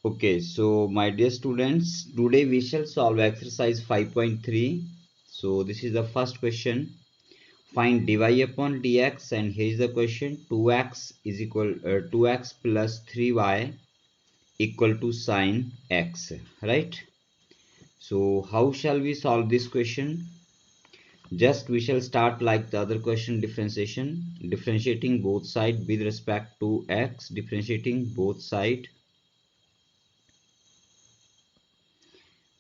Okay, so my dear students, today we shall solve exercise 5.3. So this is the first question. Find dy upon dx, and here is the question. 2x is equal 2x plus 3y equal to sine x, right? So how shall we solve this question? Just we shall start like the other question, differentiating both sides with respect to x, differentiating both sides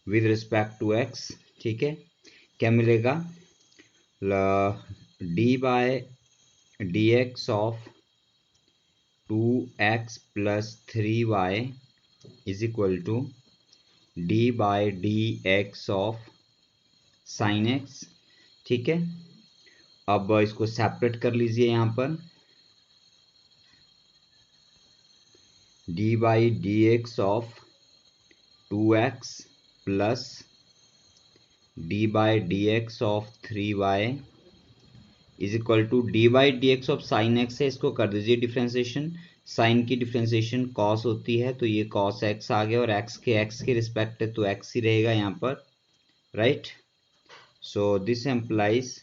with respect to x. ठीक है, क्या मिलेगा? D by d x of 2x plus 3y is equal to d by d x of sine x. ठीक है, अब इसको separate कर लीजिए. यहाँ पर d by d x of 2x plus d by d x of 3y is equal to d by d x of sine x है. इसको कर दीजिए डिफ्रेंसिएशन. साइन की डिफ्रेंसिएशन कॉस होती है, तो ये कॉस एक्स आ गया, और एक्स के रिस्पेक्ट है तो एक्स ही रहेगा यहाँ पर, right. So this employees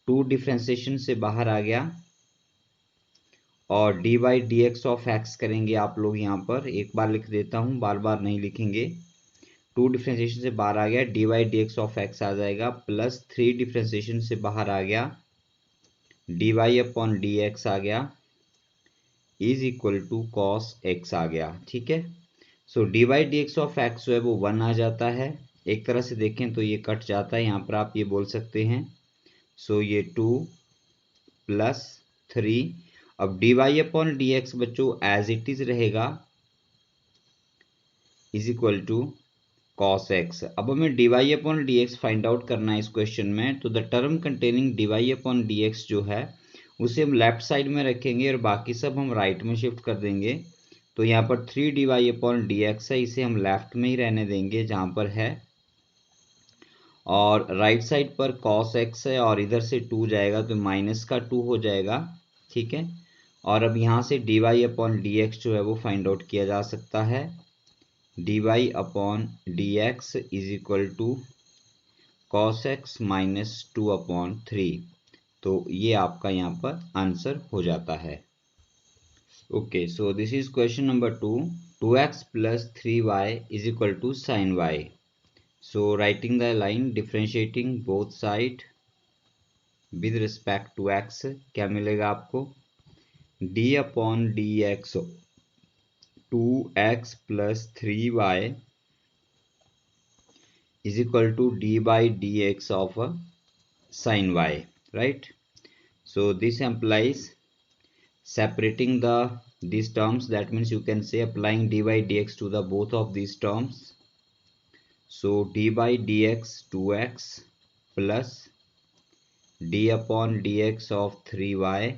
2 differentiation से बाहर आ गया, और D by d x of x करेंगे आप लोग. यहाँ पर एक बार लिख देता हूँ, बार बार नहीं लिखेंगे. 2 डिफ्रेंसिएशन से बाहर आ गया, d by d x of x आ जाएगा, प्लस 3 डिफ्रेंसिएशन से बाहर आ गया, d Y upon D x आ गया, is equal to cos x आ गया. ठीक है, so d y d x of x जो है वो 1 आ जाता है. एक तरह से देखें तो ये कट जाता है, यहाँ पर आप ये बोल सकते हैं. सो ये 2 प्लस 3. अब d Y upon D x बच्चों एज इट इज रहेगा, is equal to cos x. अब हमें D Y upon D x find out करना है इस क्वेश्चन में. तो the term containing d Y upon D x जो है उसे हम लेफ्ट साइड में रखेंगे, और बाकी सब हम राइट में शिफ्ट कर देंगे. तो यहाँ पर 3 d Y upon D x है, इसे हम लेफ्ट में ही रहने देंगे जहाँ पर है, और राइट साइड पर कॉस एक्स है, और इधर से 2 जाएगा तो माइनस का 2 हो जाएगा. ठीक है, और अब यहाँ से d Y upon D x जो है वो फाइंड आउट किया जा सकता है. D Y upon D x is equal to cos x minus 2 upon 3. तो ये आपका यहाँ पर आंसर हो जाता है. Okay, so this is question number 2. 2x plus 3y is equal to sine y. So writing the line, differentiating both side with respect to x, क्या मिलेगा आपको? d upon D x 2x plus 3y is equal to d by dx of sin y, right? So this implies separating these terms. That means you can say applying d by dx to the both of these terms. So d by dx 2x plus d upon dx of 3y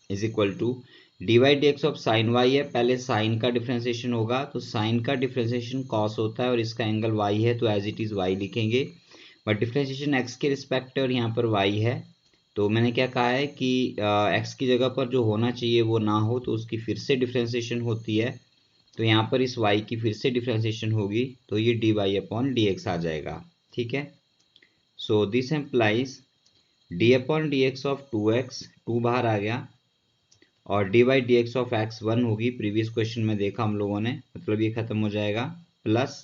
is equal to d y d x of sine y है. पहले sign का differentiation होगा, तो sign का differentiation cos होता है, और इसका एंगल वाई है, तो एज इट इज वाई लिखेंगे. बट डिफ्रेंसिएशन एक्स के रिस्पेक्ट है, और यहाँ पर वाई है, तो मैंने क्या कहा है कि एक्स की जगह पर जो होना चाहिए वो ना हो, तो उसकी फिर से डिफ्रेंसिएशन होती है. तो यहाँ पर इस वाई की फिर से डिफ्रेंसिएशन होगी, तो ये d Y upon D x आ जाएगा. ठीक है, so this implies d upon D x of 2x, 2 बाहर आ गया, और d y d x of x 1 होगी. प्रीवियस क्वेश्चन में देखा हम लोगों ने, मतलब ये खत्म हो जाएगा, प्लस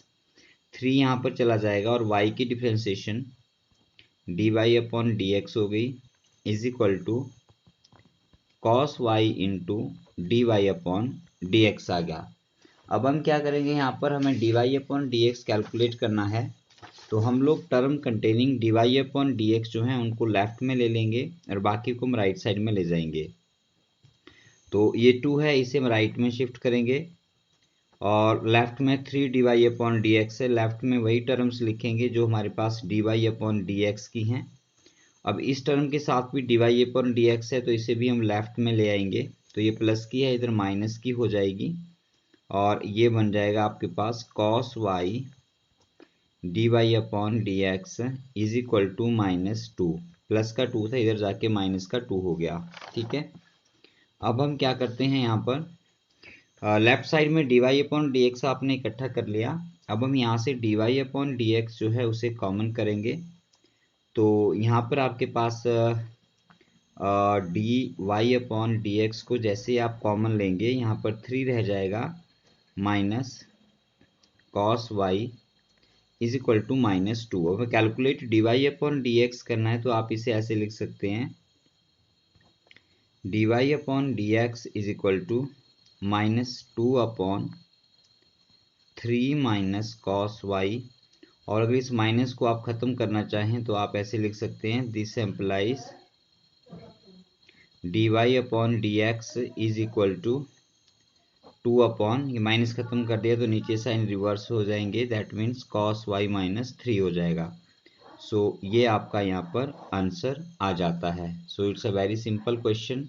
3 यहाँ पर चला जाएगा, और y की differentiation d Y upon D x हो गई, is equal to cos y into d Y upon D x आ गया. अब हम क्या करेंगे, यहाँ पर हमें D Y upon D x calculate करना है, तो हम लोग term containing d Y upon D x जो है उनको लेफ्ट में ले लेंगे, और बाकी को हम राइट साइड में ले जाएंगे. तो ये 2 है, इसे हम राइट में शिफ्ट करेंगे, और लेफ्ट में 3 d Y upon D x है. लेफ्ट में वही टर्म्स लिखेंगे जो हमारे पास d Y upon D x की हैं. अब इस टर्म के साथ भी d Y upon D x है, तो इसे भी हम लेफ्ट में ले आएंगे. तो ये प्लस की है, इधर माइनस की हो जाएगी, और ये बन जाएगा आपके पास cos y d Y upon D x is equal to -2. Plus का 2 था, इधर जाके माइनस का 2 हो गया. ठीक है, अब हम क्या करते हैं, यहाँ पर लेफ्ट साइड में d Y upon D x आपने इकट्ठा कर लिया। अब हम यहाँ से d Y upon D x जो है उसे कॉमन करेंगे, तो यहाँ पर आपके पास d Y upon D x को जैसे ही आप कॉमन लेंगे यहाँ पर 3 रह जाएगा minus cos y is equal to -2। अब calculate d Y upon D x करना है तो आप इसे ऐसे लिख सकते हैं, d Y upon D x is equal to -2 upon 3 minus cos y. और अगर इस माइनस को आप ख़त्म करना चाहें तो आप ऐसे लिख सकते हैं, this implies d Y upon D x is equal to 2 upon, ये माइनस खत्म कर दिया तो नीचे साइन रिवर्स हो जाएंगे, दैट मीन्स कॉस वाई -3 हो जाएगा। सो ये आपका यहाँ पर आंसर आ जाता है। So it's a very simple question,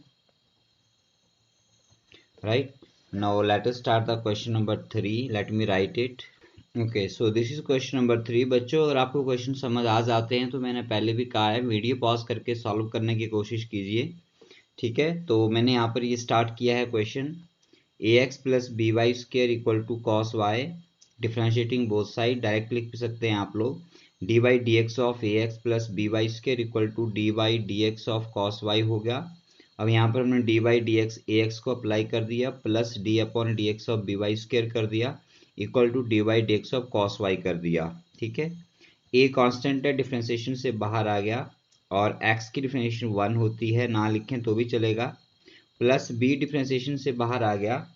right. Now let us start the question number 3, let me right it. Okay, so this is question number 3। बच्चों अगर आपको क्वेश्चन समझ आ जाते हैं तो मैंने पहले भी कहा है वीडियो पॉज करके सॉल्व करने की कोशिश कीजिए, ठीक है। तो मैंने यहाँ पर ये स्टार्ट किया है question, ax plus b y square equal to cos y, differentiating both side direct लिख सकते हैं आप लोग, d by d x of a x plus b y square equal to d by d x of cos y हो गया। अब यहाँ पर हमने d by d x a x को अप्लाई कर दिया, plus d upon D x of b y square कर दिया, equal to d by d x of cos y कर दिया, ठीक है। ए कांस्टेंट है, डिफ्रेंशिएशन से बाहर आ गया, और x की डिफ्रेंशिएशन 1 होती है, ना लिखें तो भी चलेगा, प्लस b डिफ्रेंशिएशन से बाहर आ गया,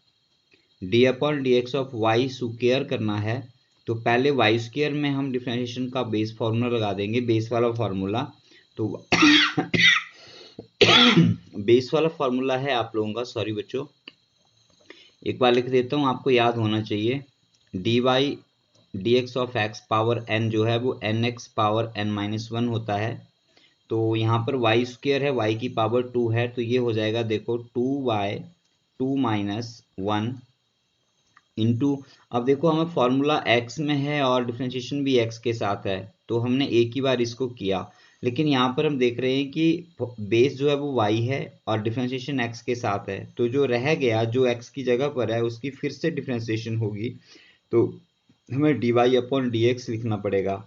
d upon D x of y square करना है, तो पहले वाई स्क्वायर में हम डिफ्रेंशिएशन का बेस फार्मूला लगा देंगे, बेस वाला फार्मूला। तो बेस वाला फार्मूला है आप लोगों का, सॉरी बच्चों एक बार लिख देता हूँ, आपको याद होना चाहिए, d y d x of x power n जो है वो एन एक्स पावर n-1 होता है। तो यहाँ पर वाई स्क्वायर है, y की पावर 2 है, तो ये हो जाएगा देखो 2y 2 - 1 इंटू, अब देखो हमें फॉर्मूला x में है और डिफ्रेंशिएशन भी x के साथ है, तो हमने एक ही बार इसको किया, लेकिन यहाँ पर हम देख रहे हैं कि बेस जो है वो y है और डिफ्रेंशिएशन x के साथ है, तो जो रह गया जो x की जगह पर है उसकी फिर से डिफ्रेंशिएशन होगी, तो हमें D Y upon D x लिखना पड़ेगा।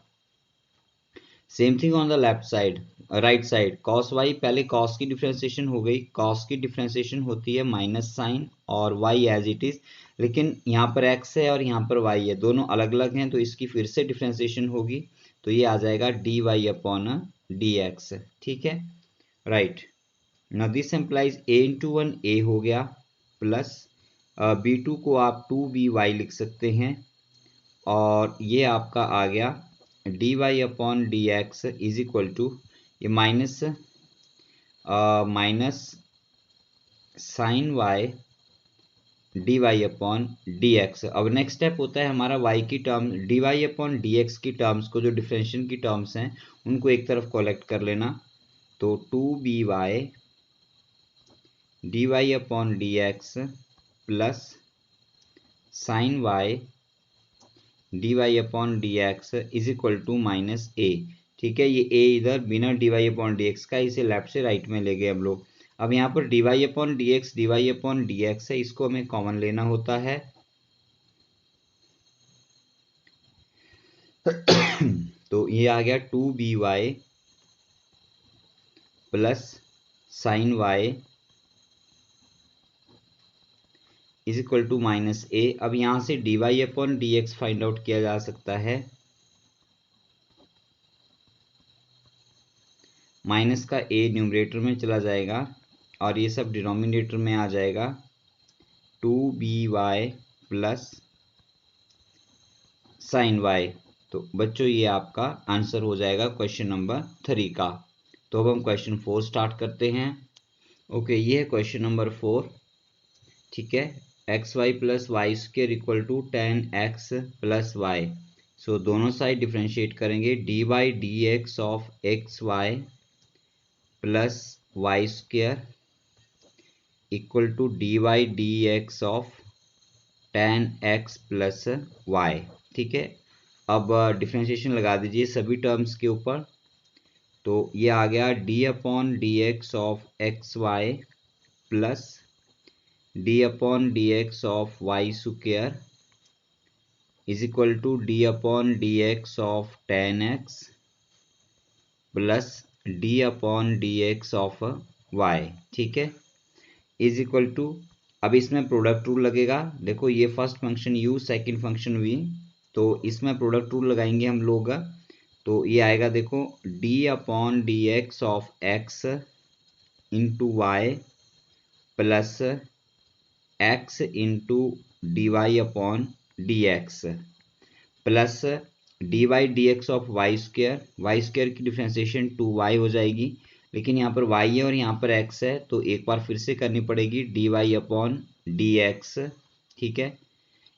Same thing on the left side, right side, cos y, पहले कॉस की डिफ्रेंशिएशन हो गई, कॉस की डिफ्रेंशिएशन होती है माइनस साइन और वाई एज इट इज, लेकिन यहाँ पर एक्स है और यहाँ पर वाई है, दोनों अलग अलग हैं, तो इसकी फिर से डिफ्रेंशिएशन होगी, तो ये आ जाएगा d Y upon D x, ठीक है, right. Now this implies a into 1 a हो गया, प्लस बी टू को आप 2by लिख सकते हैं, और ये आपका आ गया d Y upon D x is equal to, ये minus sine y d Y upon D x. अब नेक्स्ट स्टेप होता है हमारा y की term d Y upon D x की टर्म्स को, जो डिफरेंशिएशन की टर्म्स हैं उनको एक तरफ कलेक्ट कर लेना, तो 2by d Y upon D x plus sine y d Y upon D x is equal to -a, ठीक है। ये a इधर बिना d Y upon D x का, इसे लेफ्ट से राइट में ले गए हम लोग। अब यहाँ पर d Y upon D x है, इसको हमें कॉमन लेना होता है, तो ये आ गया 2by plus sine y is equal to -a। अब यहाँ से d Y upon D x find out किया जा सकता है, माइनस का a न्यूमरेटर में चला जाएगा और ये सब डिनोमिनेटर में आ जाएगा, 2by प्लस साइन वाई। तो बच्चों ये आपका आंसर हो जाएगा क्वेश्चन नंबर 3 का। तो अब हम क्वेश्चन 4 स्टार्ट करते हैं। ओके, ये है क्वेश्चन नंबर 4, ठीक है। X y plus y square equal to 10x plus y, so दोनों साइड डिफ्रेंशिएट करेंगे, d by d x of x y plus y square equal to d by d x of 10x plus y, ठीक है। अब differentiation लगा दीजिए सभी terms के ऊपर, तो ये आ गया d upon D x of x y plus d upon D x of y square is equal to d upon D x of tan x plus d upon D x of y, ठीक है, is equal to, अब इसमें product rule लगेगा। देखो ये first function u, second function v, तो इसमें product rule लगाएंगे हम लोग। तो ये आएगा देखो d upon D x of x into y plus x into d Y upon D x plus d y d x of y square की डिफ्रेंसिएशन 2y हो जाएगी, लेकिन यहाँ पर y है और यहाँ पर x है, तो एक बार फिर से करनी पड़ेगी d Y upon D x, ठीक है,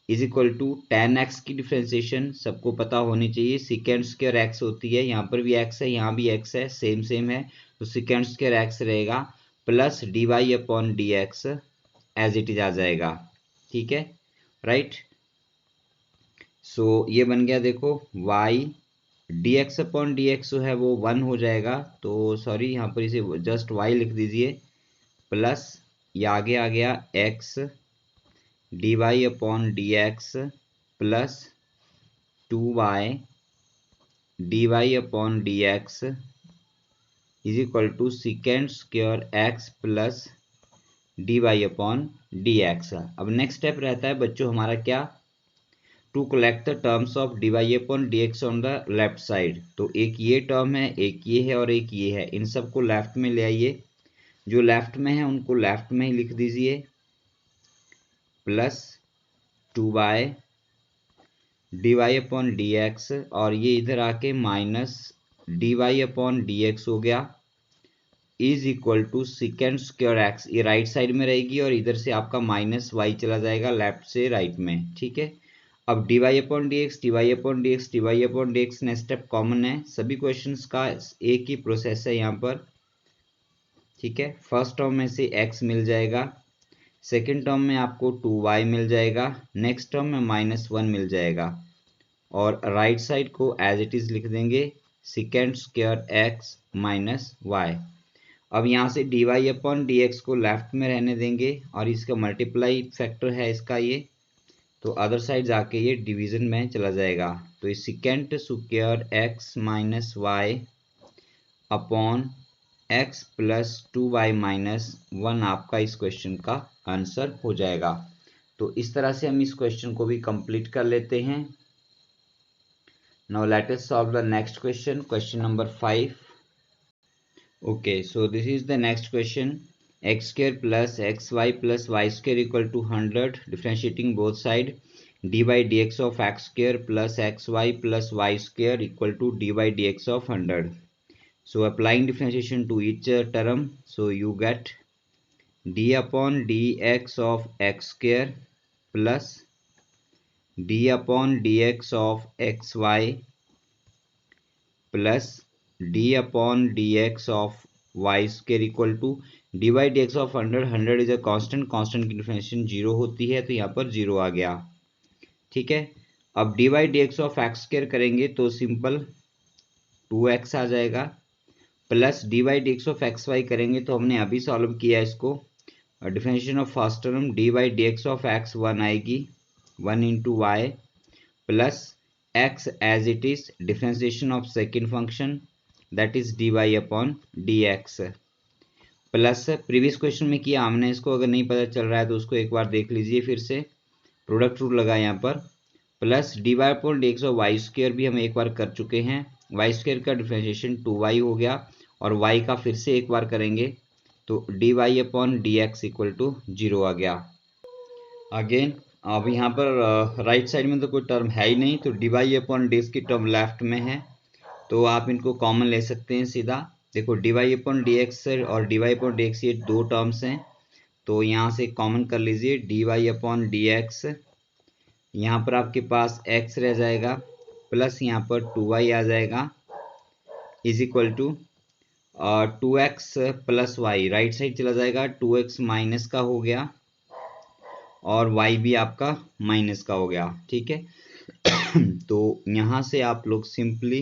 is equal to tan x की डिफ्रेंसिएशन सबको पता होनी चाहिए, सिकेंड स्क्वायर x होती है, यहाँ पर भी x है, यहाँ भी x है, सेम है, तो सिकेंड स्क्वायर x रहेगा plus d Y upon D x as it is आ जाएगा, ठीक है, राइट। सो ये बन गया देखो y D x upon D x जो है वो 1 हो जाएगा, तो सॉरी यहाँ पर इसे जस्ट y लिख दीजिए, प्लस ये आगे आ गया x d Y upon D x plus 2y d Y upon D x is equal to secant square x plus d Y upon D x. अब नेक्स्ट स्टेप रहता है बच्चों हमारा क्या, to collect the terms of d Y upon D x on the left side. तो एक ये term है, एक ये है और एक ये है, इन सबको लेफ्ट में ले आइए, जो लेफ्ट में है उनको लेफ्ट में ही लिख दीजिए, plus 2y d Y upon D x और ये इधर आके minus d Y upon D x हो गया, is equal to secant square x, ये राइट साइड में रहेगी और इधर से आपका माइनस वाई चला जाएगा लेफ्ट से राइट में, ठीक है। अब d Y upon D x d Y upon D x d Y upon D x next step common है, सभी क्वेश्चंस का एक ही प्रोसेस है यहाँ पर, ठीक है। फर्स्ट टर्म में से x मिल जाएगा, सेकंड टर्म में आपको 2y मिल जाएगा, नेक्स्ट टर्म में -1 मिल जाएगा और राइट साइड को एज इट इज लिख देंगे secant square x minus y. अब यहाँ से d Y upon D x को लेफ्ट में रहने देंगे और इसका मल्टीप्लाई फैक्टर है इसका ये, तो अदर साइड जाके ये डिवीजन में चला जाएगा, तो ये secant square x minus y upon x plus 2y minus 1 आपका इस क्वेश्चन का आंसर हो जाएगा। तो इस तरह से हम इस क्वेश्चन को भी कंप्लीट कर लेते हैं। Now let us solve the next question, question number 5। Okay, so this is the next question, x square plus x y plus y square equal to 100, differentiating both side d by d x of x square plus x y plus y square equal to d by d x of 100। So applying differentiation to each term, so you get d upon dx of x square plus d upon dx of xy plus d upon dx of y square equal to d by dx of 100। 100 is a constant, constant की differentiation 0 होती है, तो यहाँ पर 0 आ गया, ठीक है। अब d by dx of x square करेंगे तो सिंपल 2x आ जाएगा, plus d by d x of x y करेंगे तो हमने अभी सॉल्व किया इसको, differentiation of first term d by d x of x 1 आएगी, 1 into y plus x as it is differentiation of second function that is d Y upon D x plus previous question में किया हमने इसको, अगर नहीं पता चल रहा है तो उसको एक बार देख लीजिए फिर से, प्रोडक्ट रूल लगा यहाँ पर, plus d Y upon D x of y square भी हम एक बार कर चुके हैं, वाई स्क्वायर का डिफरेंशिएशन 2y हो गया और y का फिर से एक बार करेंगे तो d Y upon D x equal to 0 आ गया। अगेन अब यहाँ पर राइट साइड में तो कोई टर्म है ही नहीं, तो d Y upon D x की टर्म लेफ्ट में है, तो आप इनको कॉमन ले सकते हैं सीधा। देखो d Y upon D x और d Y upon D x ये दो टर्म्स हैं, तो यहाँ से कॉमन कर लीजिए d Y upon D x, यहाँ पर आपके पास x रह जाएगा प्लस यहाँ पर 2y आ जाएगा is equal to 2x plus y, right side चला जाएगा, 2x माइनस का हो गया और y भी आपका माइनस का हो गया, ठीक है। तो यहाँ से आप लोग simply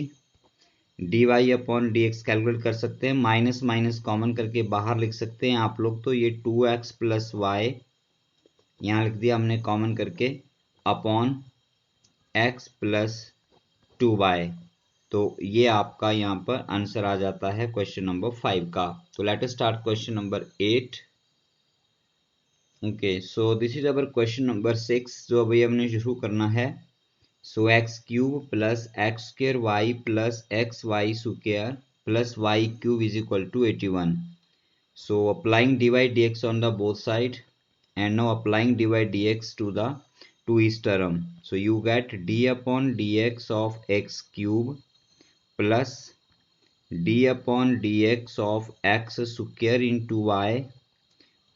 d Y upon D x calculate कर सकते हैं, माइनस माइनस कॉमन करके बाहर लिख सकते हैं आप लोग, तो ये 2x प्लस वाई यहाँ लिख दिया हमने कॉमन करके अपॉन x प्लस 2y। तो ये आपका यहाँ पर आंसर आ जाता है क्वेश्चन नंबर 5 का। तो let us start question number 8। Okay, so this is our question number 6 जो अभी हमने शुरू करना है। सो x cube plus x square y plus x y square plus y cube is equal to 81। So applying dy dx on the both side, and now applying dy dx to the to each term. So you get d upon dx of x cube plus d upon dx of x square into y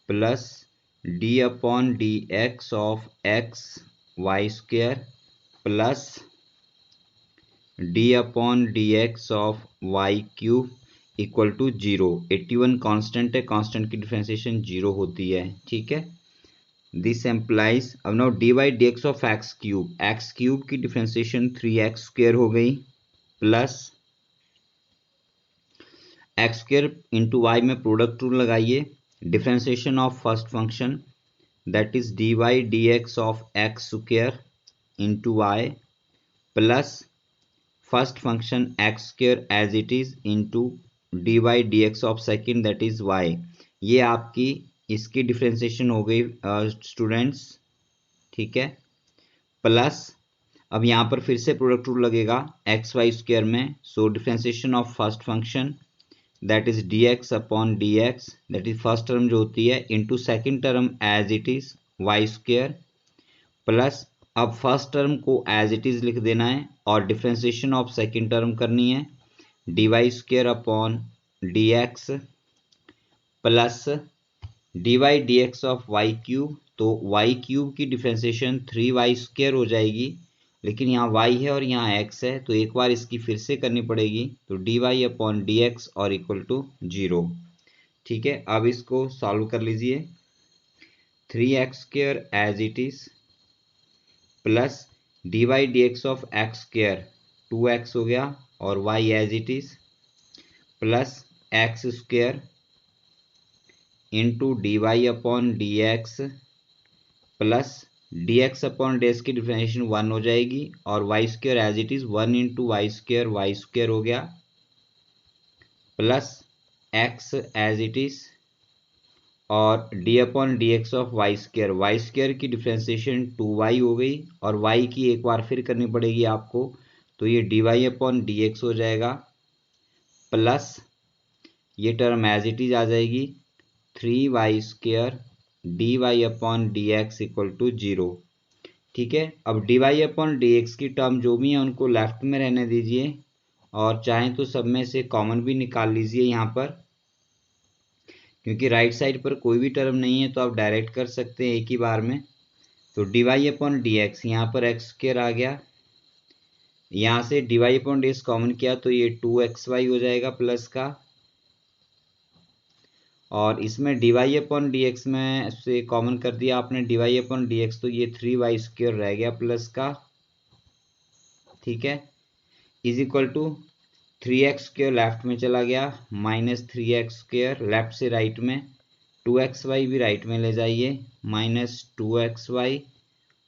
plus d upon dx of x y square plus d upon dx of y cube equal to 0। 81 constant है, constant की differentiation 0 होती है, ठीक है। This implies, अब now d by d x of x cube की differentiation 3x square हो गई plus x square into y में प्रोडक्ट रूल लगाइए। Differentiation of first function that is d by d x of x square into y plus first function x square as it is into d by d x of second that is y. ये आपकी इसकी differentiation हो गई students, ठीक है। Plus अब यहाँ पर फिर से प्रोडक्ट रूल लगेगा एक्स वाई स्क्वायर में। So differentiation of first function that is d x upon D x that is first term जो होती है into second term as it is y square plus अब फर्स्ट टर्म को as it is लिख देना है और डिफ्रेंसिएशन ऑफ सेकेंड टर्म करनी है d y square upon D x plus d y d x of y cube. तो y cube की डिफ्रेंसिएशन 3y स्क्वायर हो जाएगी, लेकिन यहाँ y है और यहाँ x है तो एक बार इसकी फिर से करनी पड़ेगी। तो d Y upon D x और इक्वल टू 0, ठीक है। अब इसको सॉल्व कर लीजिए। 3x square as it is plus d y d x of x square 2x हो गया और y as it is plus x square into d Y upon D x plus d x upon D x की differentiation 1 हो जाएगी और y square as it is 1 into Y square हो गया plus x as it is और d upon D x of y square की differentiation 2y हो गई और y की एक बार फिर करनी पड़ेगी आपको। तो ये d Y upon D x हो जाएगा प्लस ये टर्म एज इट इज आ जाएगी 3y square d Y upon D x equal to 0, ठीक है। अब d Y upon D x की टर्म जो भी है उनको लेफ्ट में रहने दीजिए और चाहें तो सब में से कॉमन भी निकाल लीजिए यहाँ पर, क्योंकि राइट साइड पर कोई भी टर्म नहीं है तो आप डायरेक्ट कर सकते हैं एक ही बार में। तो d Y upon D x, यहाँ पर एक्स स्क्वायर आ गया, यहाँ से d Y upon D x common किया तो ये 2xy हो जाएगा प्लस का, और इसमें d Y upon D x में से कॉमन कर दिया आपने d Y upon D x तो ये 3y स्क्वायर रह गया प्लस का, ठीक है, is equal to 3x square left में चला गया माइनस 3x स्क्वायर लेफ्ट से राइट में, 2xy भी राइट में ले जाइए माइनस 2xy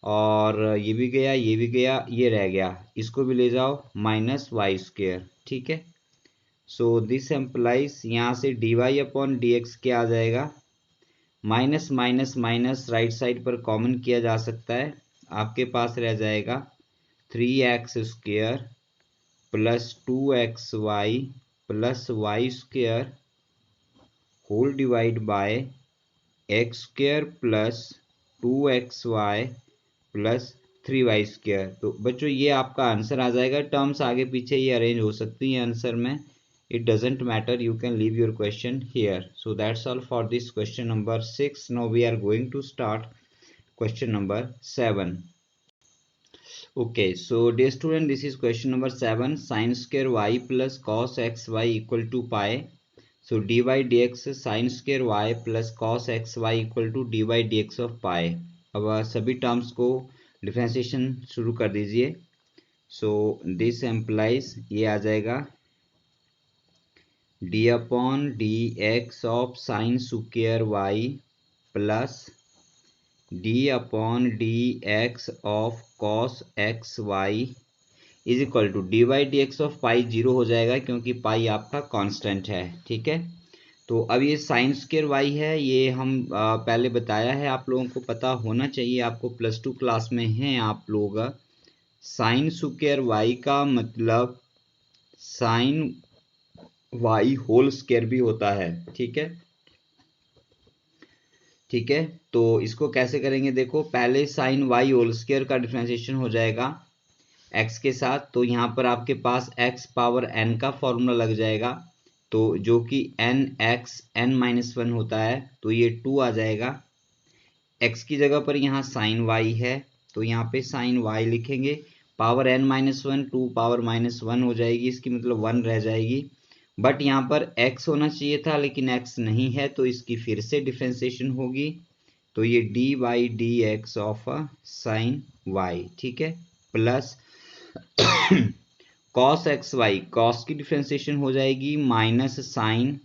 और ये भी गया ये भी गया ये रह गया, इसको भी ले जाओ माइनस वाई स्क्वायर, ठीक है। सो दिस एम्प्लाइज यहाँ से d Y upon D x क्या आ जाएगा, minus minus minus right side पर कॉमन किया जा सकता है, आपके पास रह जाएगा 3x square plus 2xy plus y square whole divide by x square plus 2xy plus 3y square. तो बच्चों ये आपका आंसर आ जाएगा। टर्म्स आगे पीछे ये अरेंज हो सकती हैं आंसर में, it doesn't matter, you can leave your question here. So that's all for this question number 6. Now we are going to start question number 7. Okay, so dear student, this is question number 7. Sin square y plus cos xy equal to pi. So dy dx sin square y plus cos xy equal to dy dx of pi. अब सभी terms को differentiation शुरू कर दीजिए। सो this employees ये आ जाएगा d upon D x of sine square y plus d upon D x of cos x y is equal to d by d x of pi 0 हो जाएगा क्योंकि पाई आपका कांस्टेंट है। ठीक है, तो अब ये साइन स्क्वायर वाई है, ये हम पहले बताया है, आप लोगों को पता होना चाहिए, आपको +2 क्लास में हैं आप लोग। साइन स्क्वायर वाई का मतलब साइन वाई होल स्क्वायर भी होता है। ठीक है, ठीक है, तो इसको कैसे करेंगे, देखो पहले साइन वाई होल स्क्वायर का डिफरेंशिएशन हो जाएगा x के साथ, तो यहाँ पर आपके पास x पावर n का फॉर्मूला लग जाएगा, तो जो कि n x n-1 होता है, तो ये 2 आ जाएगा। x की जगह पर यहाँ साइन y है, तो यहाँ पे साइन y लिखेंगे, पावर n-1 2 पावर -1 हो जाएगी, इसकी मतलब 1 रह जाएगी। बट यहाँ पर x होना चाहिए था लेकिन x नहीं है, तो इसकी फिर से डिफरेंशिएशन होगी, तो ये d by d x of sine y। ठीक है, plus cos x y, cos की डिफ्रेंसिएशन हो जाएगी माइनस साइन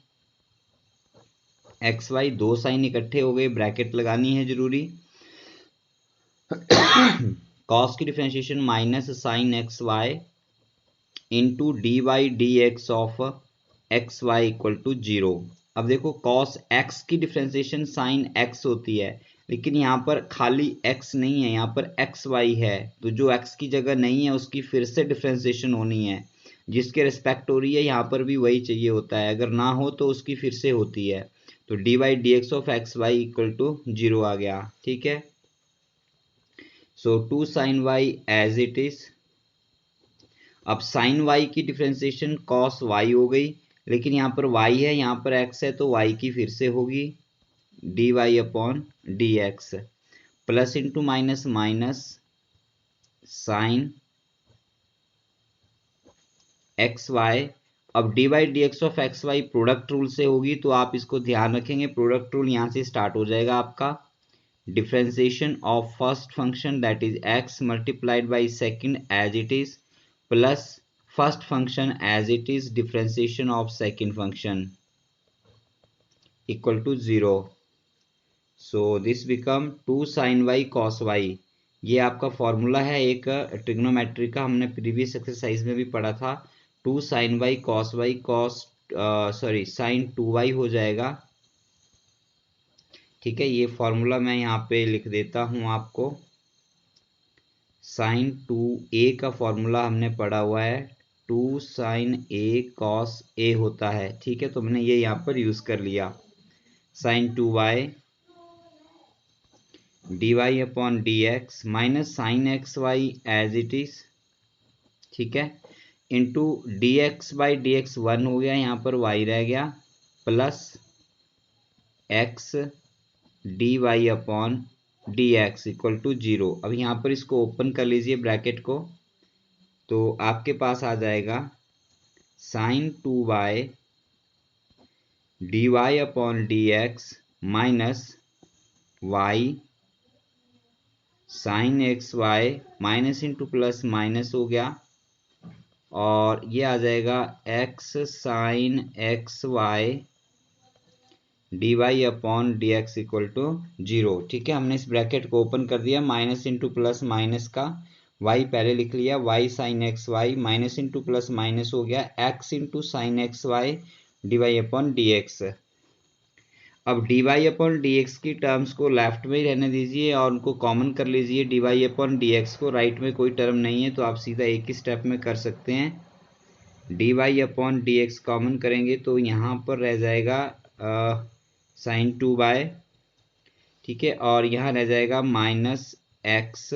एक्स वाई, दो साइन इकट्ठे हो गए, ब्रैकेट लगानी है जरूरी। कॉस की differentiation minus sine x y into d by d x of x y equal to 0। अब देखो कॉस एक्स की डिफ्रेंसिएशन साइन एक्स होती है, लेकिन यहाँ पर खाली x नहीं है, यहाँ पर एक्स वाई है, तो जो x की जगह नहीं है उसकी फिर से डिफ्रेंसिएशन होनी है, जिसके रिस्पेक्ट हो रही है यहाँ पर भी वही चाहिए होता है, अगर ना हो तो उसकी फिर से होती है, तो d by d x of x y equal to 0 आ गया। ठीक है, so 2 sine y as it is. अब साइन वाई की डिफ्रेंसिएशन कॉस वाई हो गई, लेकिन यहाँ पर y है, यहाँ पर x है, तो y की फिर से होगी d Y upon D x, plus into minus minus sine x y. अब d by d x of x y product rule से होगी, तो आप इसको ध्यान रखेंगे, प्रोडक्ट रूल यहाँ से स्टार्ट हो जाएगा आपका, differentiation of first function that is x multiplied by second as it is, plus first function as it is differentiation of second function equal to 0। So this become 2 sine y cos y, ये आपका formula है एक trigonometry का, हमने previous exercise में भी पढ़ा था। 2 sine y cos y, cos sorry sine 2y हो जाएगा। ठीक है, ये फॉर्मूला मैं यहाँ पे लिख देता हूँ आपको, साइन 2a का फॉर्मूला हमने पढ़ा हुआ है, 2 साइन a कॉस a होता है। ठीक है, तो मैंने ये यहाँ पर यूज कर लिया, sine 2y d Y upon D x minus sine x y as it is. ठीक है, into d x by d x 1 हो गया, यहाँ पर y रह गया, plus x d Y upon D x equal to 0। अब यहाँ पर इसको ओपन कर लीजिए ब्रैकेट को, तो आपके पास आ जाएगा sine 2y d Y upon D x minus y sine x y, minus into plus minus हो गया, और ये आ जाएगा x sine x y d Y upon D x equal to 0। ठीक है, हमने इस ब्रैकेट को ओपन कर दिया, माइनस इंटू प्लस माइनस का y पहले लिख लिया, y sine x y minus into plus minus हो गया x into sine x y d Y upon D x. अब d Y upon D x की टर्म्स को लेफ्ट में ही रहने दीजिए और उनको कॉमन कर लीजिए, d Y upon D x को, राइट में कोई टर्म नहीं है तो आप सीधा एक ही स्टेप में कर सकते हैं। D Y upon D x common करेंगे तो यहाँ पर रह जाएगा साइन 2y। ठीक है, और यहाँ रह जाएगा minus x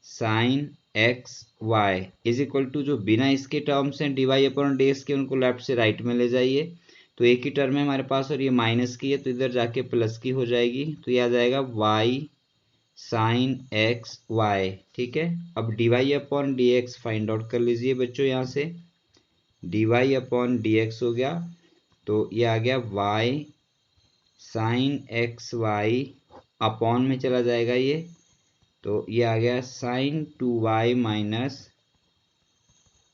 sine x y is equal to, जो बिना इसके टर्म्स हैं d Y upon D x के, उनको लेफ्ट से राइट में ले जाइए, तो एक ही टर्म है हमारे पास और ये माइनस की है, तो इधर जाके प्लस की हो जाएगी, तो ये आ जाएगा y साइन एक्स वाई। ठीक है, अब d Y upon D x find out कर लीजिए बच्चों, यहाँ से d Y upon D x हो गया, तो ये आ गया y sine x y, upon में चला जाएगा ये, तो ये आ गया sine 2y minus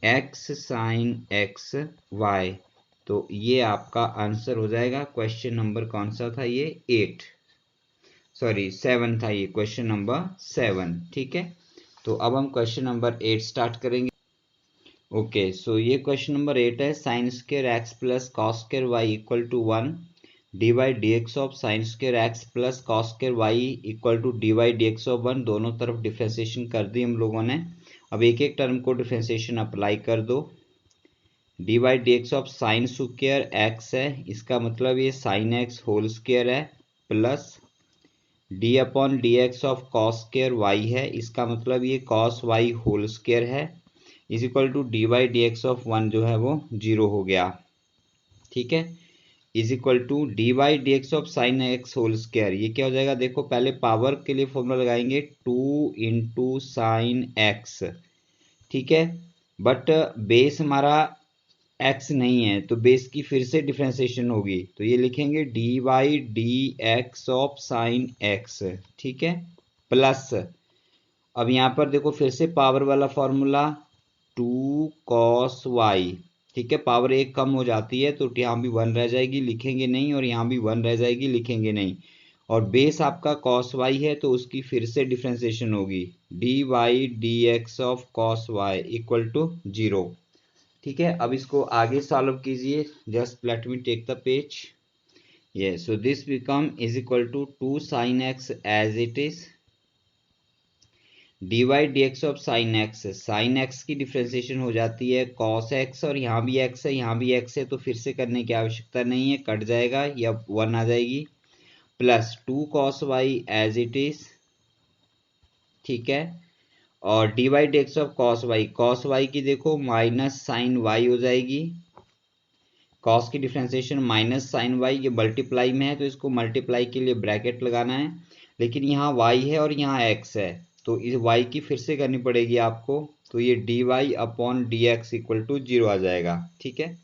x sine x y. तो ये आपका आंसर हो जाएगा, क्वेश्चन नंबर कौन सा था ये 8। सॉरी 7 था ये क्वेश्चन नंबर 7। ठीक है, तो अब हम क्वेश्चन नंबर 8 स्टार्ट करेंगे। ओके, सो ये क्वेश्चन नंबर 8 है, sine square x plus cos square y equal to 1 d by d x of sine square x plus cos square y equal to d by d x of 1। दोनों तरफ differentiation कर दी हम लोगों ने। अब एक एक टर्म को डिफ्रेंसिएशन अप्लाई कर दो। D by d x of sine square x है, इसका मतलब ये साइन एक्स होल स्क्वायर है, plus d upon D x of cos square y है, इसका मतलब ये कॉस वाई होल स्क्वायर है, is equal to d by d x of 1 जो है वो 0 हो गया। ठीक है, is equal to d by d x of sine x whole square, ये क्या हो जाएगा, देखो पहले पावर के लिए फॉर्मूला लगाएंगे 2 इंटू साइन एक्स। ठीक है, बट बेस हमारा एक्स नहीं है तो बेस की फिर से डिफ्रेंसिएशन होगी, तो ये लिखेंगे D by d x of sine x. ठीक है, प्लस अब यहाँ पर देखो फिर से पावर वाला फॉर्मूला 2 कॉस वाई। ठीक है, पावर एक कम हो जाती है तो यहाँ भी 1 रह जाएगी, लिखेंगे नहीं, और यहाँ भी 1 रह जाएगी, लिखेंगे नहीं, और बेस आपका कॉस वाई है तो उसकी फिर से डिफ्रेंसिएशन होगी d y d x of cos y equal to 0। ठीक है, अब इसको आगे सॉल्व कीजिए, just let me take the page. ये so this become is equal to 2 sine x as it is d y d x of sine x. Sine x की differentiation हो जाती है कॉस एक्स, और यहाँ भी एक्स है यहाँ भी एक्स है, तो फिर से करने की आवश्यकता नहीं है, कट जाएगा या 1 आ जाएगी, plus 2 cos y as it is. ठीक है, और d y d x of cos y की देखो माइनस साइन वाई हो जाएगी, कॉस की डिफ्रेंसिएशन माइनस साइन वाई, ये मल्टीप्लाई में है तो इसको मल्टीप्लाई के लिए ब्रैकेट लगाना है, लेकिन यहाँ वाई है और यहाँ एक्स है तो इस वाई की फिर से करनी पड़ेगी आपको, तो ये d Y upon D x equal to 0 आ जाएगा। ठीक है,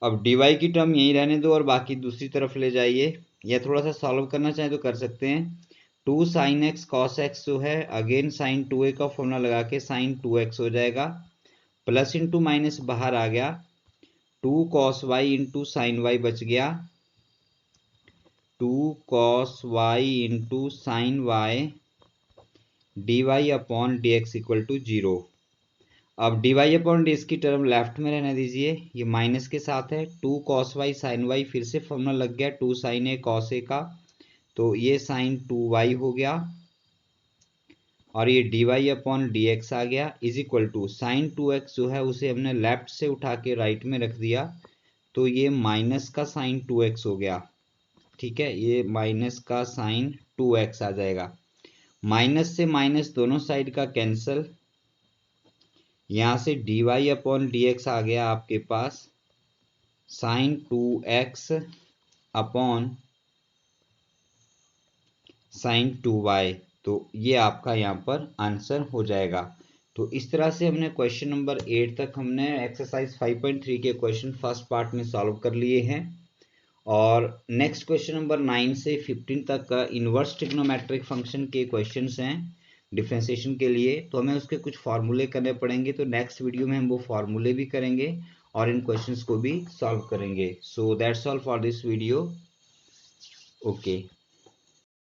अब डी वाई की टर्म यहीं रहने दो और बाकी दूसरी तरफ ले जाइए, या थोड़ा सा सॉल्व करना चाहें तो कर सकते हैं। 2 साइन एक्स कॉस एक्स जो है, अगेन साइन 2a का फॉर्मूला लगा के साइन 2x हो जाएगा, प्लस इंटू माइनस बाहर आ गया, 2 cos y into sine y बच गया, 2 cos y into sine y d Y upon D x equal to 0। अब d Y upon D x की टर्म लेफ्ट में रहने दीजिए, ये माइनस के साथ है, 2 कॉस वाई साइन वाई, फिर से फॉर्मूला लग गया 2 साइन ए कॉस ए का, तो ये साइन 2y हो गया, और ये d Y upon D x आ गया, is equal to sign 2x जो है उसे हमने लेफ्ट से उठा के राइट में रख दिया, तो ये माइनस का साइन 2x हो गया। ठीक है, ये माइनस का साइन 2x आ जाएगा, माइनस से माइनस दोनों साइड का कैंसल, यहाँ से d Y upon D x आ गया आपके पास sign 2x upon sine 2y, तो ये आपका यहाँ पर आंसर हो जाएगा। तो इस तरह से हमने क्वेश्चन नंबर 8 तक हमने एक्सरसाइज 5.3 के क्वेश्चन फर्स्ट पार्ट में सॉल्व कर लिए हैं, और नेक्स्ट क्वेश्चन नंबर 9 से 15 तक का इन्वर्स ट्रिग्नोमेट्रिक फंक्शन के क्वेश्चंस हैं डिफरेंशिएशन के लिए, तो हमें उसके कुछ फार्मूले करने पड़ेंगे, तो नेक्स्ट वीडियो में हम वो फार्मूले भी करेंगे और इन क्वेश्चंस को भी सॉल्व करेंगे। So that's all for this video. Okay.